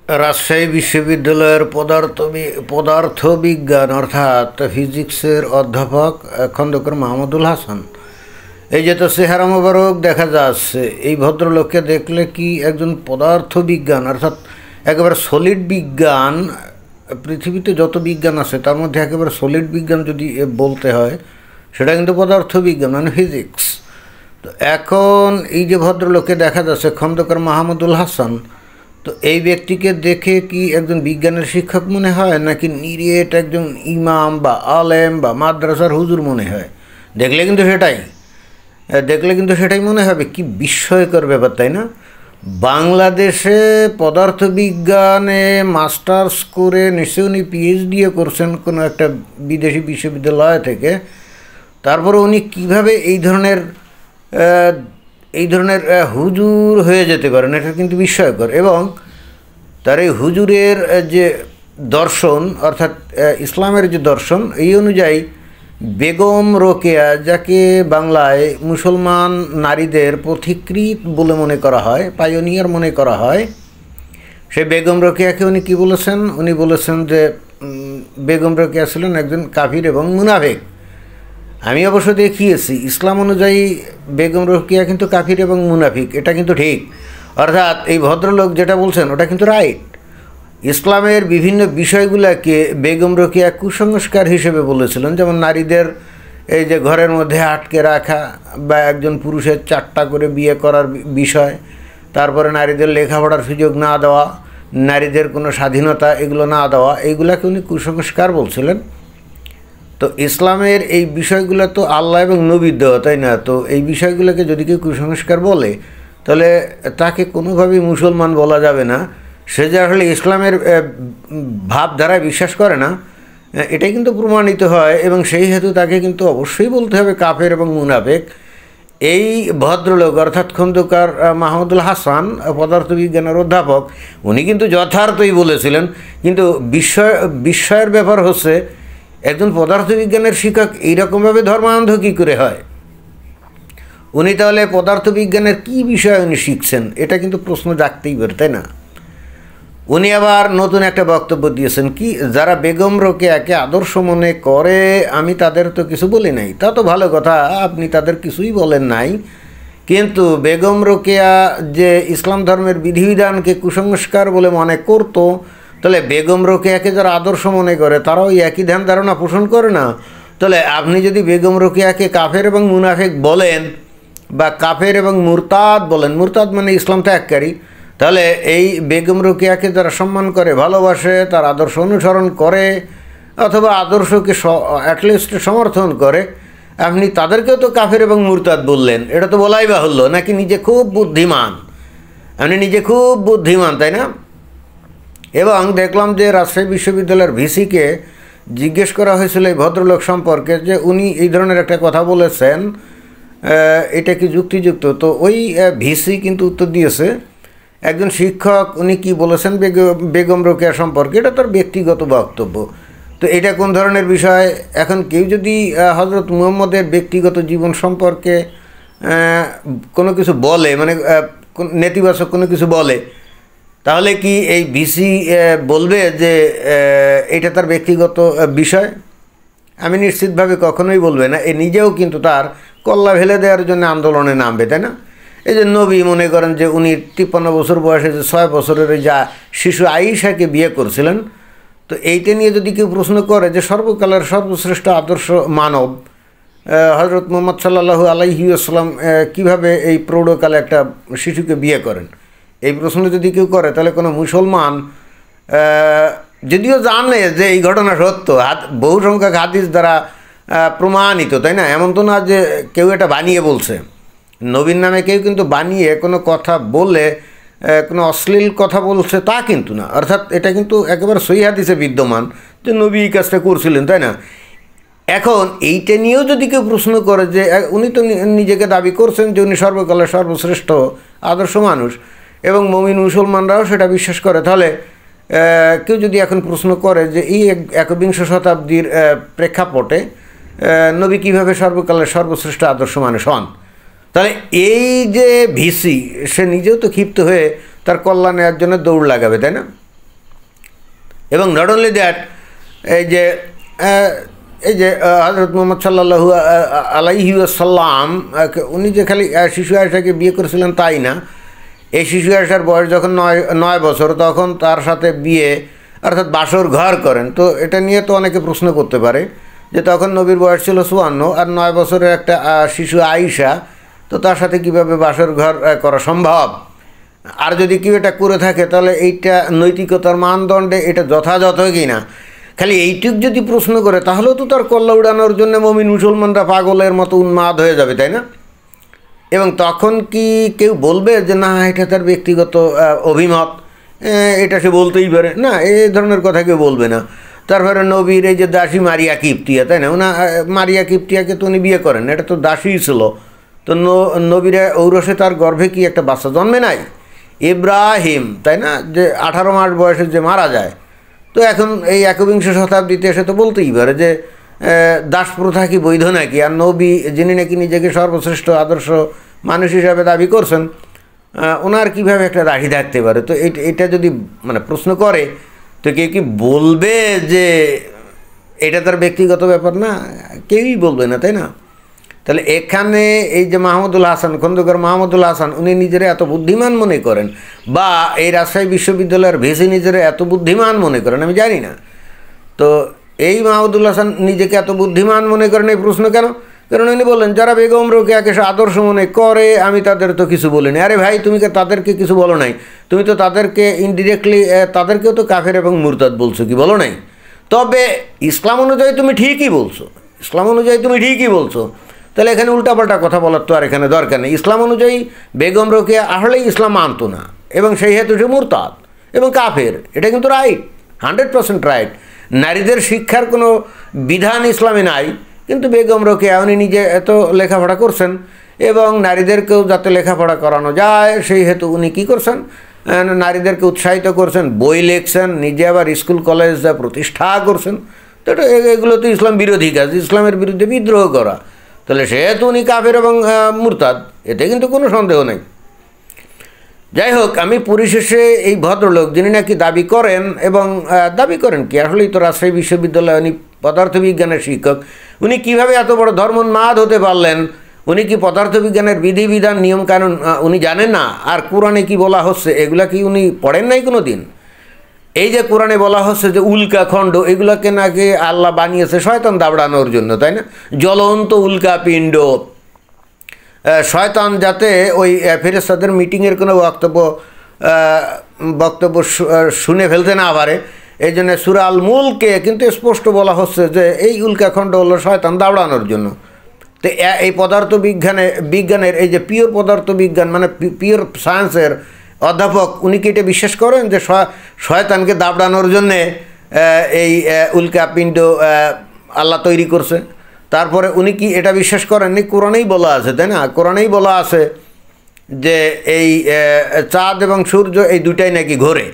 রাজশাহী বিশ্ববিদ্যালয়ের পদার্থবিজ্ঞান অর্থাৎ ফিজিক্সের অধ্যাপক খন্দকার মাহমুদুল হাসান, এই যে তো চেহারা মোবারক দেখা যাচ্ছে, এই ভদ্রলোককে দেখলে কি একজন পদার্থবিজ্ঞান অর্থাৎ একেবারে সলিড বিজ্ঞান, পৃথিবীতে যত বিজ্ঞান আছে তার মধ্যে একেবারে সলিড বিজ্ঞান যদি বলতে হয় সেটা কিন্তু পদার্থবিজ্ঞান মানে ফিজিক্স। তো এখন এই যে ভদ্রলোককে দেখা যাচ্ছে খন্দকার মাহমুদুল হাসান, তো এই ব্যক্তিকে দেখে কি একজন বিজ্ঞানের শিক্ষক মনে হয় নাকি নিরেট একজন ইমাম বা আলেম বা মাদ্রাসার হুজুর মনে হয়? দেখলে কিন্তু সেটাই মনে হবে। কি বিস্ময়কর ব্যাপার, তাই না? বাংলাদেশে পদার্থবিজ্ঞানে মাস্টার্স করে নিশ্চয়ই উনি পিএইচডিও করছেন কোনো একটা বিদেশি বিশ্ববিদ্যালয় থেকে, তারপরে উনি কীভাবে এই ধরনের হুজুর হয়ে যেতে পারেন, এটা কিন্তু বিস্ময়কর। এবং তার এই হুজুরের যে দর্শন অর্থাৎ ইসলামের যে দর্শন, এই অনুযায়ী বেগম রোকেয়া, যাকে বাংলায় মুসলমান নারীদের পথিকৃৎ বলে মনে করা হয়, পায়োনিয়ার মনে করা হয়, সেই বেগম রোকেয়াকে উনি কী বলেছেন? উনি বলেছেন যে বেগম রোকেয়া ছিলেন একজন কাফির এবং মুনাফিক। আমি অবশ্য দেখিয়েছি ইসলাম অনুযায়ী বেগম রোকেয়া কিন্তু কাফির এবং মুনাফিক, এটা কিন্তু ঠিক। অর্থাৎ এই ভদ্রলোক যেটা বলছেন ওটা কিন্তু রাইট। ইসলামের বিভিন্ন বিষয়গুলোকে বেগম রোকেয়া কুসংস্কার হিসেবে বলেছিলেন, যেমন নারীদের এই যে ঘরের মধ্যে আটকে রাখা বা একজন পুরুষের 4টা করে বিয়ে করার বিষয়, তারপরে নারীদের লেখাপড়ার সুযোগ না দেওয়া, নারীদের কোনো স্বাধীনতা এগুলো না দেওয়া, এইগুলাকে উনি কুসংস্কার বলছিলেন। তো ইসলামের এই বিষয়গুলো তো আল্লাহ এবং নবীর দেওয়া, তাই না? তো এই বিষয়গুলোকে যদি কেউ কুসংস্কার বলে তাহলে তাকে কোনোভাবেই মুসলমান বলা যাবে না। সে যে আসলে ইসলামের ভাবধারায় বিশ্বাস করে না, এটাই কিন্তু প্রমাণিত হয়। এবং সেই হেতু তাকে কিন্তু অবশ্যই বলতে হবে কাফের এবং মুনাফিক। এই ভদ্রলোক অর্থাৎ খন্দকার মাহমুদুল হাসান, পদার্থবিজ্ঞানের অধ্যাপক, উনি কিন্তু যথার্থই বলেছিলেন। কিন্তু বিস্ময়ের ব্যাপার হচ্ছে একজন পদার্থবিজ্ঞানের শিক্ষক এইরকমভাবে ধর্মান্ধ কী করে হয়? উনি তাহলে পদার্থবিজ্ঞানের কী বিষয় উনি শিখছেন, এটা কিন্তু প্রশ্ন জাগতেই পারে, তাই না? উনি আবার নতুন একটা বক্তব্য দিয়েছেন, কি যারা বেগম রোকেয়াকে আদর্শ মনে করে আমি তাদের তো কিছু বলি নাই। তা তো ভালো কথা, আপনি তাদের কিছুই বলেন নাই, কিন্তু বেগম রোকেয়া যে ইসলাম ধর্মের বিধিবিধানকে কুসংস্কার বলে মনে করতো, তাহলে বেগম রোকেয়াকে যারা আদর্শ মনে করে তারাও একই ধ্যান ধারণা পোষণ করে না? তাহলে আপনি যদি বেগম রোকেয়াকে কাফের এবং মুনাফিক বলেন বা কাফের এবং মুরতাদ বলেন, মুরতাদ মানে ইসলাম ত্যাগকারী, তাহলে এই বেগম রোকেয়াকে যারা সম্মান করে, ভালোবাসে, তার আদর্শ অনুসরণ করে অথবা আদর্শকে অ্যাটলিস্ট সমর্থন করে, আপনি তাদেরকেও তো কাফের এবং মুরতাদ বললেন। এটা তো বলাই বাহুল্য, নাকি নিজে খুব বুদ্ধিমান? আপনি নিজে খুব বুদ্ধিমান, তাই না? এবং দেখলাম যে রাজশাহী বিশ্ববিদ্যালয়ের ভিসিকে জিজ্ঞেস করা হয়েছিল এই ভদ্রলোক সম্পর্কে, যে উনি এই ধরনের একটা কথা বলেছেন, এটা কি যুক্তিযুক্ত? তো ওই ভিসি কিন্তু উত্তর দিয়েছে, একজন শিক্ষক উনি কি বলেছেন বেগম রোকেয়া সম্পর্কে, এটা তার ব্যক্তিগত বক্তব্য। তো এটা কোন ধরনের বিষয়? এখন কেউ যদি হজরত মুহাম্মদের ব্যক্তিগত জীবন সম্পর্কে কোনো কিছু বলে, মানে নেতিবাচক কোনো কিছু বলে, তাহলে কি এই ভিসি বলবে যে এটা তার ব্যক্তিগত বিষয়? আমি নিশ্চিতভাবে কখনোই বলবে না। এ নিজেও কিন্তু তার কল্লা ফেলে দেওয়ার জন্য আন্দোলনে নামবে, তাই না? এই যে নবী মনে করেন যে উনি 53 বছর বয়সে যে 6 বছরের যা শিশু আয়েশাকে বিয়ে করছিলেন, তো এইটা নিয়ে যদি কেউ প্রশ্ন করে যে সর্বকালের সর্বশ্রেষ্ঠ আদর্শ মানব হজরত মুহাম্মদ সাল্লাল্লাহু আলাইহি ওয়াসাল্লাম কীভাবে এই প্রৌঢ়কালে একটা শিশুকে বিয়ে করেন, এই প্রশ্ন যদি কেউ করে, তাহলে কোনো মুসলমান যদিও জানে যে এই ঘটনা সত্য, বহু সংখ্যক হাদিস দ্বারা প্রমাণিত, তাই না? এমন তো না যে কেউ এটা বানিয়ে বলছে। নবীর নামে কেউ কিন্তু বানিয়ে কোনো কথা বলে কোনো অশ্লীল কথা বলছে তা কিন্তু না। অর্থাৎ এটা কিন্তু একেবারে সহিহ হাদিসে বিদ্যমান যে নবী এই কাজটা করছিলেন, তাই না? এখন এইটা নিয়েও যদি কেউ প্রশ্ন করে যে উনি তো নিজেকে দাবি করছেন যে উনি সর্বকালের সর্বশ্রেষ্ঠ আদর্শ মানুষ এবং মুমিন মুসলমানরাও সেটা বিশ্বাস করে, তাহলে কেউ যদি এখন প্রশ্ন করে যে এই 21 শতাব্দীর প্রেক্ষাপটে নবী কীভাবে সর্বকালের সর্বশ্রেষ্ঠ আদর্শ মানুষ হন, তাহলে এই যে ভিসি সে নিজেও তো ক্ষিপ্ত হয়ে তার কল্যাণ নেওয়ার জন্য দৌড় লাগাবে, তাই না? এবং নট অনলি দ্যাট, এই যে হযরত মুহাম্মদ সাল্লাল্লাহু আলাইহি ওয়াসাল্লাম উনি যে খালি শিশু আয়েশাকে বিয়ে করেছিলেন তাই না, এই শিশু আয়েশার বয়স যখন 9 বছর তখন তার সাথে বিয়ে অর্থাৎ বাসর ঘর করেন। তো এটা নিয়ে তো অনেকে প্রশ্ন করতে পারে যে তখন নবীর বয়স ছিল 54 আর 9 বছরের একটা শিশু আয়েশা, তো তার সাথে কিভাবে বাসর ঘর করা সম্ভব? আর যদি কেউ এটা করে থাকে তাহলে এইটা নৈতিকতার মানদণ্ডে এটা যথাযথ কি না? খালি এইটুক যদি প্রশ্ন করে তাহলেও তো তার কল্লা উড়ানোর জন্য মুমিন মুসলমানরা পাগলের মতো উন্মাদ হয়ে যাবে, তাই না? এবং তখন কি কেউ বলবে যে না এটা তার ব্যক্তিগত অভিমত, এটা সে বলতেই পারে না? এই ধরনের কথা কেউ বলবে না। তারপরে নবীর এই যে দাসী মারিয়া কিপ্তিয়া, তাই না, ওনা মারিয়া কিপ্তিয়াকে তো উনি বিয়ে করেন, এটা তো দাসীই ছিল। তো নবীরা ঔরসে তার গর্ভে কি একটা বাচ্চা জন্মে নাই? ইব্রাহিম, তাই না, যে 18 মাস বয়সে যে মারা যায়, তো এখন এই 21 শতাব্দীতে এসে তো বলতেই পারে যে দাস প্রথা কি বৈধ নাকি? আর নবী যিনি নাকি নিজেকে সর্বশ্রেষ্ঠ আদর্শ মানুষ হিসাবে দাবি করছেন, ওনার কীভাবে একটা দাড়ি থাকতে পারে? তো এটা যদি মানে প্রশ্ন করে তো কেউ কি বলবে যে এটা তার ব্যক্তিগত ব্যাপার না? কেউই বলবে না, তাই না? তাহলে এখানে এই যে মাহমুদুল হাসান, খন্দকার মাহমুদুল হাসান, উনি নিজেরা এত বুদ্ধিমান মনে করেন, বা এই রাজশাহী বিশ্ববিদ্যালয়ের ভেসি নিজেরা এত বুদ্ধিমান মনে করেন, আমি জানি না। তো এই মাহমুদুল হাসান নিজেকে এত বুদ্ধিমান মনে করেন এই প্রশ্ন কেন? কারণ উনি বললেন যারা বেগম রোকেয়াকে আদর্শ মনে করে আমি তাদের তো কিছু বলিনি। আরে ভাই, তুমি তাদেরকে কিছু বলো নাই, তুমি তো তাদেরকে ইনডিরেক্টলি তাদেরকেও তো কাফের এবং মুরতাদ বলছো, কি বলো নাই? তবে ইসলাম অনুযায়ী তুমি ঠিকই বলছো, ইসলাম অনুযায়ী তুমি ঠিকই বলছো। তাহলে এখানে উল্টাপাল্টা কথা বলার তো আর এখানে দরকার নেই। ইসলাম অনুযায়ী বেগম রোকেয়া আসলেই ইসলাম মানত না এবং সেই হেতু সে মুরতাদ এবং কাফের, এটা কিন্তু রাইট, 100% রাইট। নারীদের শিক্ষার কোনো বিধান ইসলামে নাই, কিন্তু বেগম রোকেয়া উনি নিজে এত লেখাপড়া করছেন এবং নারীদেরকেও যাতে লেখাপড়া করানো যায় সেই হেতু উনি কী করছেন, নারীদেরকে উৎসাহিত করছেন, বই লিখছেন, নিজে আবার স্কুল কলেজ প্রতিষ্ঠা করছেন। তো এগুলো তো ইসলাম বিরোধী কাজ, ইসলামের বিরুদ্ধে বিদ্রোহ করা। তাহলে সেহেতু উনি কাফের এবং মুরতাদ, এতে কিন্তু কোনো সন্দেহ নেই। যাই হোক, আমি পরিশেষে এই ভদ্রলোক যিনি নাকি দাবি করেন, এবং দাবি করেন কি আসলেই তো রাজশাহী বিশ্ববিদ্যালয়ে উনি পদার্থবিজ্ঞানের শিক্ষক, উনি কিভাবে এত বড় ধর্মোন্মাদ হতে পারলেন? উনি কি পদার্থবিজ্ঞানের বিধিবিধান নিয়মকানুন উনি জানেন না? আর কোরআনে কি বলা হচ্ছে এগুলা কি উনি পড়েন নাই কোনো দিন? এই যে কোরআনে বলা হচ্ছে যে উল্কাখণ্ড, এগুলোকে নাকি আল্লাহ বানিয়েছে শয়তান দাবড়ানোর জন্য, তাই না? জ্বলন্ত উল্কাপিণ্ড, শয়তান যাতে ওই ফেরেশতাদের মিটিংয়ের কোনো বক্তব্য শুনে ফেলতে না পারে, এই জন্য সূরা আল মুলকে কিন্তু স্পষ্ট বলা হচ্ছে যে এই উল্কাখণ্ড হলো শয়তান দাবড়ানোর জন্য। তো এই বিজ্ঞানের এই যে পিওর পদার্থবিজ্ঞান মানে পিওর সায়েন্সের অধ্যাপক, উনি কি এটা বিশ্বাস করেন যে শয়তানকে দাবড়ানোর জন্যে এই উল্কাপিণ্ড আল্লাহ তৈরি করছে? তারপরে উনি কি এটা বিশ্বাস করেননি? কোরআনেই বলা আছে, তাই না, কোরআনেই বলা আছে যে এই চাঁদ এবং সূর্য এই দুইটাই নাকি ঘোরে,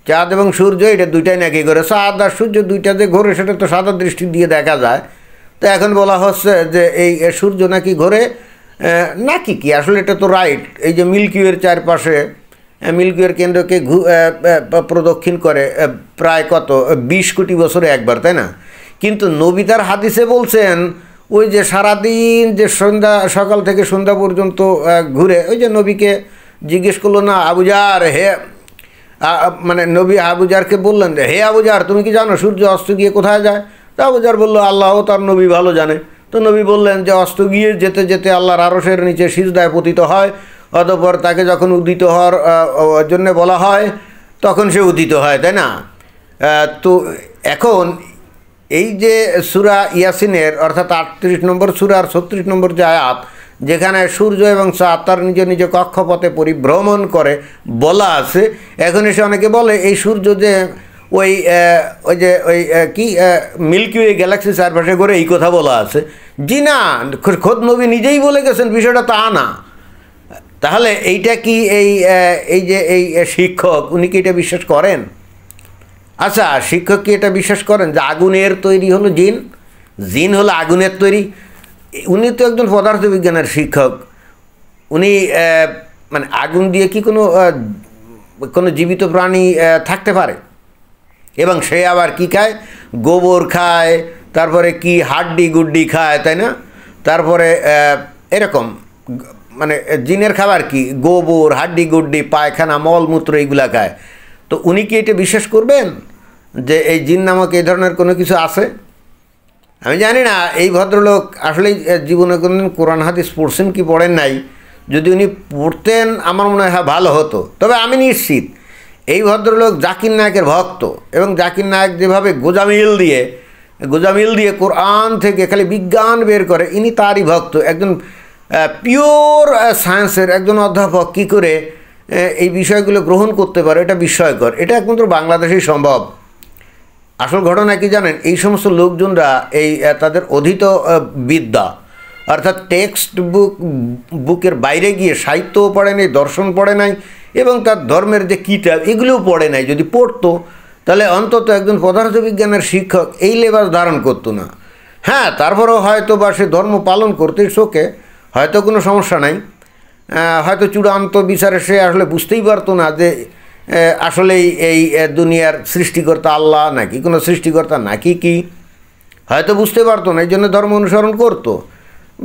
চাঁদ এবং সূর্য এটা দুইটাই নাকি ঘোরে। চাঁদ আর সূর্য দুইটা যে ঘোরে সেটা তো সাদা দৃষ্টি দিয়ে দেখা যায়। তো এখন বলা হচ্ছে যে এই সূর্য নাকি ঘোরে, নাকি কি আসলে এটা তো রাইট। এই যে মিল্কিওয়ের চারপাশে, মিল্কিওয়ের কেন্দ্রকে প্রদক্ষিণ করে প্রায় কত 20 কোটি বছরে একবার, তাই না? কিন্তু নবী তার হাদিসে বলছেন ওই যে সারাদিন যে সকাল থেকে সন্ধ্যা পর্যন্ত ঘুরে, ওই যে নবীকে জিজ্ঞেস করলো না আবুজার, হে মানে নবী আবুজারকে বললেন যে হে আবুজার তুমি কি জানো সূর্য অস্ত গিয়ে কোথায় যায়? তো আবুজার বললো আল্লাহ তার নবী ভালো জানে। তো নবী বললেন যে অস্ত গিয়ে যেতে যেতে আল্লাহর আরশের নিচে সিজদায় পতিত হয়, অতঃপর তাকে যখন উদিত হওয়ার জন্য বলা হয় তখন সে উদিত হয়, তাই না? তো এখন এই যে সূরা ইয়াসিনের অর্থাৎ 38 নম্বর সূরার 36 নম্বর যে আয়াত, যেখানে সূর্য এবং চাঁদ তার নিজ নিজ কক্ষপথে পরিভ্রমণ করে বলা আছে, এখন এসে অনেকে বলে এই সূর্য যে ওই যে ওই কি মিল্কি ওয়ে গ্যালাক্সি চারপাশে করে এই কথা বলা আছে। জি না, খোদ নবী নিজেই বলে গেছেন, বিষয়টা তা না। তাহলে এইটা কি এই যে এই শিক্ষক উনি কি এটা বিশ্বাস করেন? আচ্ছা, শিক্ষক কি এটা বিশ্বাস করেন যে আগুনের তৈরি হলো জিন, জিন হলো আগুনের তৈরি? উনি তো একজন পদার্থবিজ্ঞানের শিক্ষক, উনি মানে আগুন দিয়ে কি কোনো জীবিত প্রাণী থাকতে পারে? এবং সে আবার কি খায়, গোবর খায়, তারপরে কি হাড্ডি গুড্ডি খায়, তাই না? তারপরে এরকম মানে জিনের খাবার কি, গোবর, হাড্ডি গুড্ডি, পায়খানা, মলমূত্র এইগুলা খায়। তো উনি কি এটা বিশ্বাস করবেন যে এই জিন নামক এই ধরনের কোনো কিছু আছে? আমি জানি না এই ভদ্রলোক আসলে জীবনে কোনোদিন কোরআন হাদিস পড়ছেন কি পড়েন নাই। যদি উনি পড়তেন আমার মনে হয় ভালো হতো। তবে আমি নিশ্চিত এই ভদ্রলোক জাকির নায়কের ভক্ত, এবং জাকির নায়ক যেভাবে গোজামিল দিয়ে কোরআন থেকে খালি বিজ্ঞান বের করে, ইনি তারই ভক্ত। একজন পিওর সায়েন্সের একজন অধ্যাপক কী করে এই বিষয়গুলো গ্রহণ করতে পারে, এটা বিস্ময়কর। এটা একমাত্র বাংলাদেশেই সম্ভব। আসল ঘটনা কি জানেন, এই সমস্ত লোকজনরা এই তাদের অধীত বিদ্যা অর্থাৎ টেক্সট বুকের বাইরে গিয়ে সাহিত্যও পড়ে নাই, দর্শন পড়ে নাই, এবং তার ধর্মের যে কিতাব এগুলোও পড়ে নাই। যদি পড়তো তাহলে অন্তত একজন পদার্থবিজ্ঞানের শিক্ষক এই লেবাস ধারণ করতো না। হ্যাঁ, তারপরেও হয়তো বা সে ধর্ম পালন করতে শোকে, হয়তো কোনো সমস্যা নাই। হয়তো চূড়ান্ত বিচারে সে আসলে বুঝতেই পারতো না যে আসলেই এই দুনিয়ার সৃষ্টিকর্তা আল্লাহ নাকি কোনো সৃষ্টিকর্তা নাকি কি, হয়তো বুঝতে পারতো না, এই জন্য ধর্ম অনুসরণ করতো।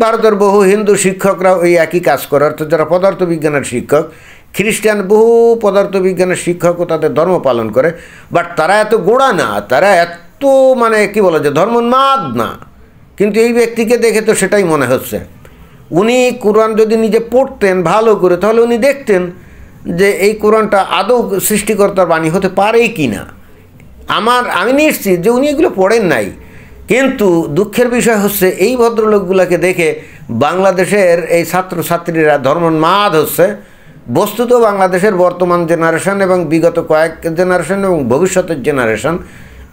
ভারতের বহু হিন্দু শিক্ষকরা ওই একই কাজ করে, অর্থাৎ যারা পদার্থবিজ্ঞানের শিক্ষক, খ্রিস্টান বহু পদার্থবিজ্ঞানের শিক্ষকও তাদের ধর্ম পালন করে। বাট তারা এত গোড়া না, তারা এত মানে কি বলা যায় ধর্মোন্মাদ না। কিন্তু এই ব্যক্তিকে দেখে তো সেটাই মনে হচ্ছে। উনি কোরআন যদি নিজে পড়তেন ভালো করে, তাহলে উনি দেখতেন যে এই কোরআনটা আদৌ সৃষ্টিকর্তার বাণী হতে পারে কি না। আমি নিশ্চিত যে উনি এগুলো পড়েন নাই। কিন্তু দুঃখের বিষয় হচ্ছে এই ভদ্রলোকগুলোকে দেখে বাংলাদেশের এই ছাত্রছাত্রীরা ধর্মোন্মাদ হচ্ছে। বস্তুত বাংলাদেশের বর্তমান জেনারেশন এবং বিগত কয়েক জেনারেশন এবং ভবিষ্যতের জেনারেশন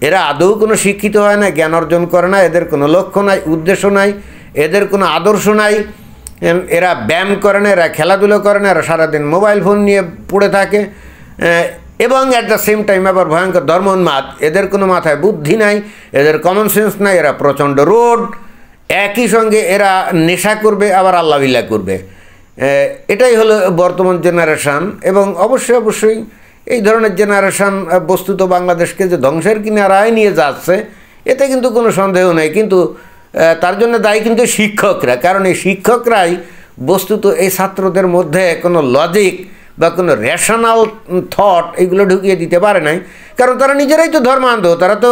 এরা আদৌ কোনো শিক্ষিত হয় না, জ্ঞান অর্জন করে না, এদের কোনো লক্ষ্য নাই, উদ্দেশ্য নাই, এদের কোনো আদর্শ নাই। এরা ব্যায়াম করে না, এরা খেলাধুলো করে না, এরা সারাদিন মোবাইল ফোন নিয়ে পড়ে থাকে, এবং অ্যাট দ্য সেম টাইম আবার ভয়ঙ্কর ধর্মোন্মাদ। এদের কোনো মাথায় বুদ্ধি নাই, এদের কমন সেন্স নাই, এরা প্রচণ্ড রোড। একই সঙ্গে এরা নেশা করবে আবার আল্লাহবিল্লাহ করবে। এটাই হলো বর্তমান জেনারেশান। এবং অবশ্যই এই ধরনের জেনারেশান বস্তুত বাংলাদেশকে যে ধ্বংসের কিনারায় নিয়ে যাচ্ছে এতে কিন্তু কোনো সন্দেহ নেই। কিন্তু তার জন্য দায়ী কিন্তু শিক্ষকরা, কারণ এই শিক্ষকরাই বস্তুত এই ছাত্রদের মধ্যে কোনো লজিক বা কোনো রেশনাল থট এগুলো ঢুকিয়ে দিতে পারে নাই। কারণ তারা নিজেরাই তো ধর্মান্ধ, তারা তো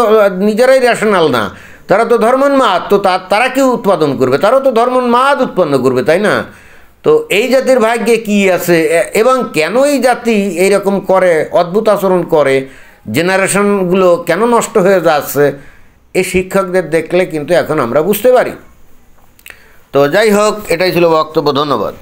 নিজেরাই রেশনাল না, তারা তো ধর্মোন্মাদ। তো তারা কি উৎপাদন করবে? তারাও তো ধর্মোন্মাদ উৎপন্ন করবে, তাই না? তো এই জাতির ভাগ্যে কি আছে এবং কেন এই জাতি এইরকম করে, অদ্ভুত আচরণ করে, জেনারেশনগুলো কেন নষ্ট হয়ে যাচ্ছে, এই শিক্ষকদের দেখলে কিন্তু এখন আমরা বুঝতে পারি। তো যাই হোক, এটাই ছিল বক্তব্য। ধন্যবাদ।